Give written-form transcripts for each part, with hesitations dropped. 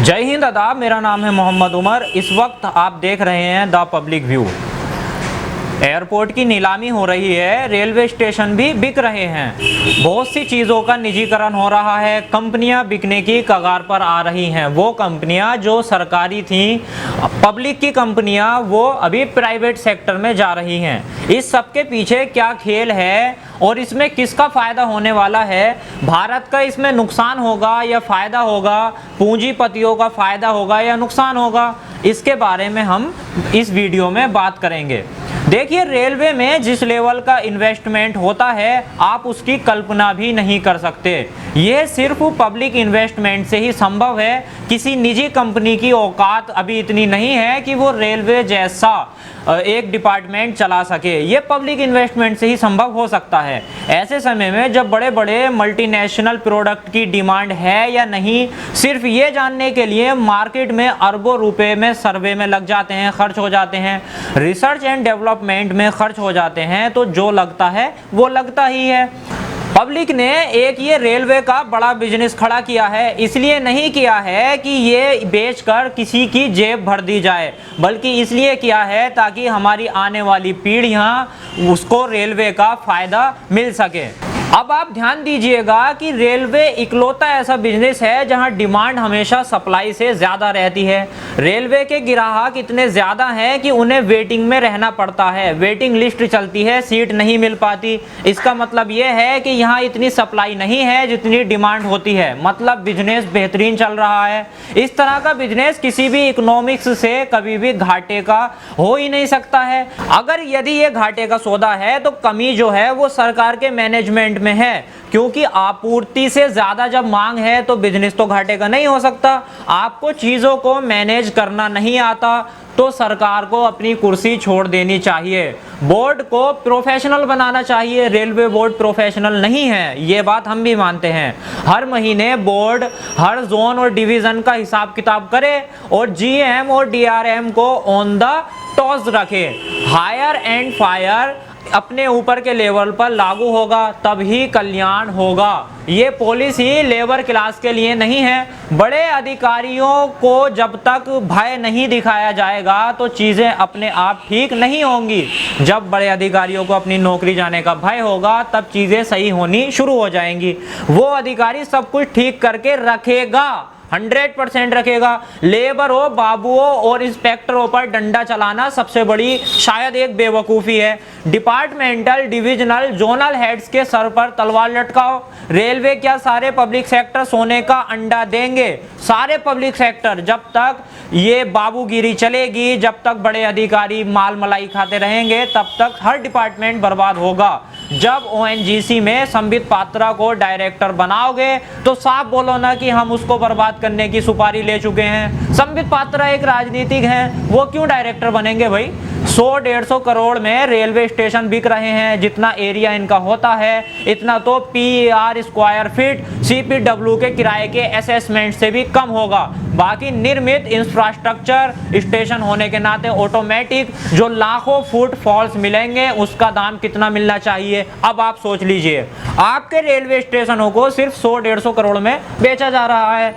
जय हिंद आदाब। मेरा नाम है मोहम्मद उमर। इस वक्त आप देख रहे हैं द पब्लिक व्यू। एयरपोर्ट की नीलामी हो रही है, रेलवे स्टेशन भी बिक रहे हैं, बहुत सी चीज़ों का निजीकरण हो रहा है, कंपनियां बिकने की कगार पर आ रही हैं। वो कंपनियां जो सरकारी थीं, पब्लिक की कंपनियां, वो अभी प्राइवेट सेक्टर में जा रही हैं। इस सब के पीछे क्या खेल है और इसमें किसका फ़ायदा होने वाला है? भारत का इसमें नुकसान होगा या फ़ायदा होगा? पूंजीपतियों का फ़ायदा होगा या नुकसान होगा? इसके बारे में हम इस वीडियो में बात करेंगे। देखिए, रेलवे में जिस लेवल का इन्वेस्टमेंट होता है आप उसकी कल्पना भी नहीं कर सकते। यह सिर्फ पब्लिक इन्वेस्टमेंट से ही संभव है। किसी निजी कंपनी की औकात अभी इतनी नहीं है कि वो रेलवे जैसा एक डिपार्टमेंट चला सके। ये पब्लिक इन्वेस्टमेंट से ही संभव हो सकता है। ऐसे समय में जब बड़े बड़े मल्टीनेशनल प्रोडक्ट की डिमांड है या नहीं, सिर्फ ये जानने के लिए मार्केट में अरबों रुपए में सर्वे में लग जाते हैं, खर्च हो जाते हैं, रिसर्च एंड डेवलपमेंट में खर्च हो जाते हैं, तो जो लगता है वो लगता ही है। पब्लिक ने एक ये रेलवे का बड़ा बिजनेस खड़ा किया है, इसलिए नहीं किया है कि ये बेचकर किसी की जेब भर दी जाए, बल्कि इसलिए किया है ताकि हमारी आने वाली पीढ़ियां उसको रेलवे का फायदा मिल सके। अब आप ध्यान दीजिएगा कि रेलवे इकलौता ऐसा बिजनेस है जहां डिमांड हमेशा सप्लाई से ज़्यादा रहती है। रेलवे के ग्राहक इतने ज़्यादा हैं कि उन्हें वेटिंग में रहना पड़ता है, वेटिंग लिस्ट चलती है, सीट नहीं मिल पाती। इसका मतलब ये है कि यहाँ इतनी सप्लाई नहीं है जितनी डिमांड होती है, मतलब बिजनेस बेहतरीन चल रहा है। इस तरह का बिजनेस किसी भी इकोनॉमिक्स से कभी भी घाटे का हो ही नहीं सकता है। अगर यदि ये घाटे का सौदा है तो कमी जो है वो सरकार के मैनेजमेंट में है, क्योंकि आपूर्ति से ज्यादा जब मांग है तो बिजनेस तो घाटे का नहीं हो सकता। आपको चीजों को मैनेज करना नहीं आता तो सरकार को अपनी कुर्सी छोड़ देनी चाहिए, बोर्ड को प्रोफेशनल बनाना चाहिए। रेलवे बोर्ड प्रोफेशनल नहीं है, ये बात हम भी मानते हैं। हर महीने बोर्ड हर जोन और डिवीजन का हिसाब किताब करे और जीएम और डीआरएम को ऑन द टॉस रखे। हायर एंड फायर अपने ऊपर के लेवल पर लागू होगा, तभी कल्याण होगा। ये पॉलिसी लेबर क्लास के लिए नहीं है। बड़े अधिकारियों को जब तक भय नहीं दिखाया जाएगा तो चीज़ें अपने आप ठीक नहीं होंगी। जब बड़े अधिकारियों को अपनी नौकरी जाने का भय होगा तब चीज़ें सही होनी शुरू हो जाएंगी। वो अधिकारी सब कुछ ठीक करके रखेगा, 100% रखेगा। लेबर हो, बाबुओं और इंस्पेक्टरों पर डंडा चलाना सबसे बड़ी शायद एक बेवकूफ़ी है। डिपार्टमेंटल, डिविजनल, जोनल हेड्स के सर पर तलवार लटकाओ। रेलवे क्या सारे पब्लिक सेक्टर सोने का अंडा देंगे? सारे पब्लिक सेक्टर जब तक ये बाबूगिरी चलेगी, जब तक बड़े अधिकारी माल मलाई खाते रहेंगे, तब तक हर डिपार्टमेंट बर्बाद होगा। जब ओएनजीसी में संबित पात्रा को डायरेक्टर बनाओगे तो साफ बोलो ना कि हम उसको बर्बाद करने की सुपारी ले चुके हैं। संबित पात्रा एक राजनीतिक हैं, वो क्यों डायरेक्टर बनेंगे भाई? 100-150 करोड़ में रेलवे स्टेशन बिक रहे हैं। जितना एरिया इनका होता है इतना तो पीआर स्क्वायर फीट सीपीडब्ल्यू के किराए के असेसमेंट से भी कम होगा। बाकी निर्मित इंफ्रास्ट्रक्चर स्टेशन होने के नाते ऑटोमेटिक जो लाखों फुट फॉल्स मिलेंगे उसका दाम कितना मिलना चाहिए? अब आप सोच लीजिए, आपके रेलवे स्टेशनों को सिर्फ 100-150 करोड़ में बेचा जा रहा है।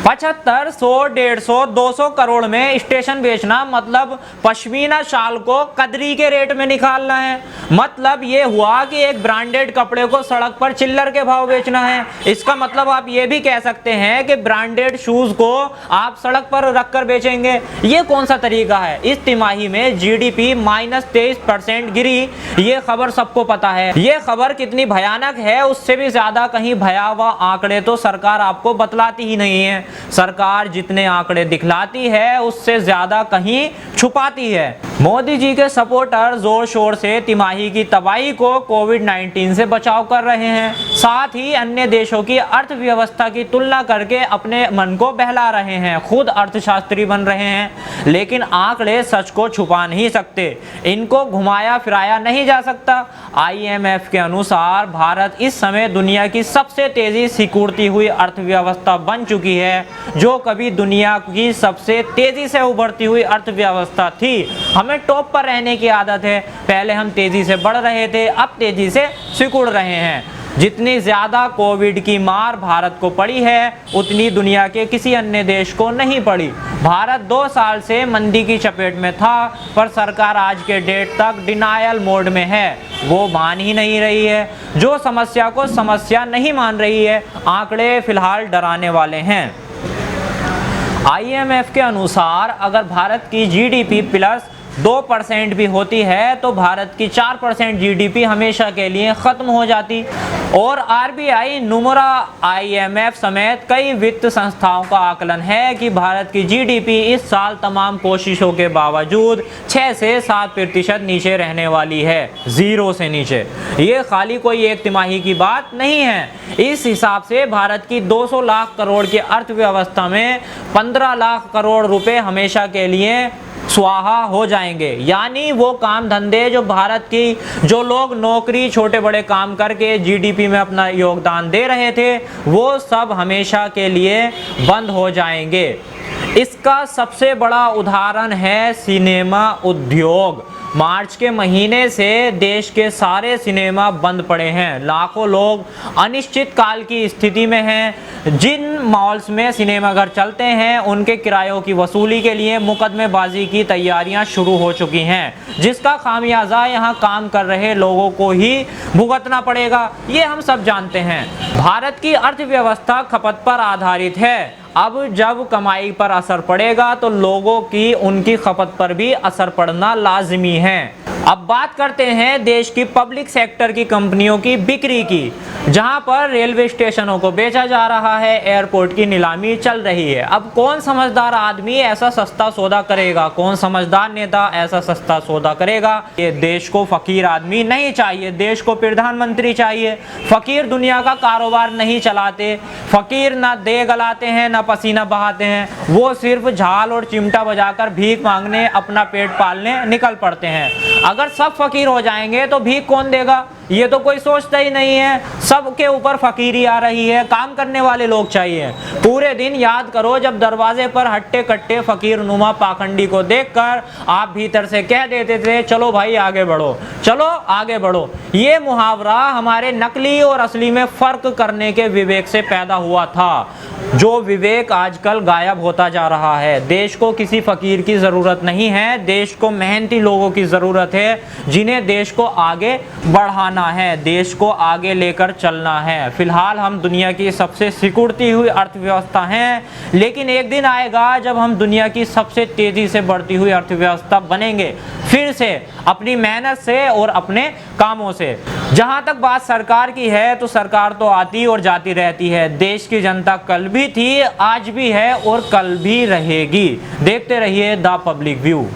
75, 100, 150, 200 करोड़ में स्टेशन बेचना मतलब पश्मीना शाल को कदरी के रेट में निकालना है। मतलब ये हुआ कि एक ब्रांडेड कपड़े को सड़क पर चिल्लर के भाव बेचना है। इसका मतलब आप ये भी कह सकते हैं कि ब्रांडेड शूज को आप सड़क पर रखकर बेचेंगे। ये कौन सा तरीका है? इस तिमाही में जीडीपी -23% गिरी, ये खबर सबको पता है। ये खबर कितनी भयानक है उससे भी ज्यादा कहीं भयावह आंकड़े तो सरकार आपको बतलाती ही नहीं है। सरकार जितने आंकड़े दिखलाती है उससे ज्यादा कहीं छुपाती है। मोदी जी के सपोर्टर जोर शोर से तिमाही की तबाही को कोविड-19 से बचाव कर रहे हैं, साथ ही अन्य देशों की अर्थव्यवस्था की तुलना करके अपने मन को बहला रहे हैं। खुद अर्थशास्त्री बन रहे हैं, लेकिन आंकड़े सच को छुपा नहीं सकते, इनको घुमाया फिराया नहीं जा सकता। IMF के अनुसार भारत इस समय दुनिया की सबसे तेजी सिकुड़ती हुई अर्थव्यवस्था बन चुकी है, जो कभी दुनिया की सबसे तेजी से उभरती हुई अर्थव्यवस्था थी। हमें टॉप पर रहने की आदत है। पहले हम तेजी से बढ़ रहे थे, अब तेजी से सिकुड़ रहे हैं। जितनी ज़्यादा कोविड की मार भारत को पड़ी है उतनी दुनिया के किसी अन्य देश को नहीं पड़ी। भारत 2 साल से मंदी की चपेट में था, पर सरकार आज के डेट तक डिनायल मोड में है, वो मान ही नहीं रही है। जो समस्या को समस्या नहीं मान रही है। आंकड़े फिलहाल डराने वाले हैं। IMF के अनुसार अगर भारत की GDP प्लस 2% भी होती है तो भारत की 4% GDP हमेशा के लिए ख़त्म हो जाती। और RBI, नुमरा, IMF समेत कई वित्त संस्थाओं का आकलन है कि भारत की GDP इस साल तमाम कोशिशों के बावजूद 6 से 7% नीचे रहने वाली है, 0 से नीचे। ये खाली कोई एक तिमाही की बात नहीं है। इस हिसाब से भारत की 200 लाख करोड़ की अर्थव्यवस्था में 15 लाख करोड़ रुपए हमेशा के लिए स्वाहा हो जाएंगे। यानी वो काम धंधे जो भारत की जो लोग नौकरी छोटे बड़े काम करके GDP में अपना योगदान दे रहे थे, वो सब हमेशा के लिए बंद हो जाएंगे। इसका सबसे बड़ा उदाहरण है सिनेमा उद्योग। मार्च के महीने से देश के सारे सिनेमा बंद पड़े हैं। लाखों लोग अनिश्चित काल की स्थिति में हैं। जिन मॉल्स में सिनेमाघर चलते हैं उनके किरायों की वसूली के लिए मुकदमेबाजी की तैयारियां शुरू हो चुकी हैं, जिसका खामियाजा यहां काम कर रहे लोगों को ही भुगतना पड़ेगा। ये हम सब जानते हैं। भारत की अर्थव्यवस्था खपत पर आधारित है। अब जब कमाई पर असर पड़ेगा तो लोगों की उनकी खपत पर भी असर पड़ना लाजमी है। अब बात करते हैं देश की पब्लिक सेक्टर की कंपनियों की बिक्री की, जहां पर रेलवे स्टेशनों को बेचा जा रहा है, एयरपोर्ट की नीलामी चल रही है। अब कौन समझदार आदमी ऐसा सस्ता सौदा करेगा? कौन समझदार नेता ऐसा सस्ता सौदा करेगा? ये देश को फकीर आदमी नहीं चाहिए, देश को प्रधानमंत्री चाहिए। फकीर दुनिया का कारोबार नहीं चलाते। फकीर ना देह गलाते हैं ना पसीना बहाते हैं, वो सिर्फ झाल और चिमटा बजाकर भीख मांगने, अपना पेट पालने निकल पड़ते हैं। अगर सब फकीर हो जाएंगे तो भीख कौन देगा? ये तो कोई सोचता ही नहीं है। सबके ऊपर फकीरी आ रही है। काम करने वाले लोग चाहिए। पूरे दिन याद करो जब दरवाजे पर हट्टे कट्टे फकीर नुमा पाखंडी को देखकर आप भीतर से कह देते थे चलो भाई आगे बढ़ो, चलो आगे बढ़ो। ये मुहावरा हमारे नकली और असली में फर्क करने के विवेक से पैदा हुआ था, जो विवेक आजकल गायब होता जा रहा है। देश को किसी फकीर की ज़रूरत नहीं है। देश को मेहनती लोगों की ज़रूरत है, जिन्हें देश को आगे बढ़ाना है, देश को आगे लेकर चलना है। फिलहाल हम दुनिया की सबसे सिकुड़ती हुई अर्थव्यवस्था हैं, लेकिन एक दिन आएगा जब हम दुनिया की सबसे तेज़ी से बढ़ती हुई अर्थव्यवस्था बनेंगे, फिर से अपनी मेहनत से और अपने कामों से। जहां तक बात सरकार की है तो सरकार तो आती और जाती रहती है। देश की जनता कल भी थी, आज भी है और कल भी रहेगी। देखते रहिए द पब्लिक व्यू।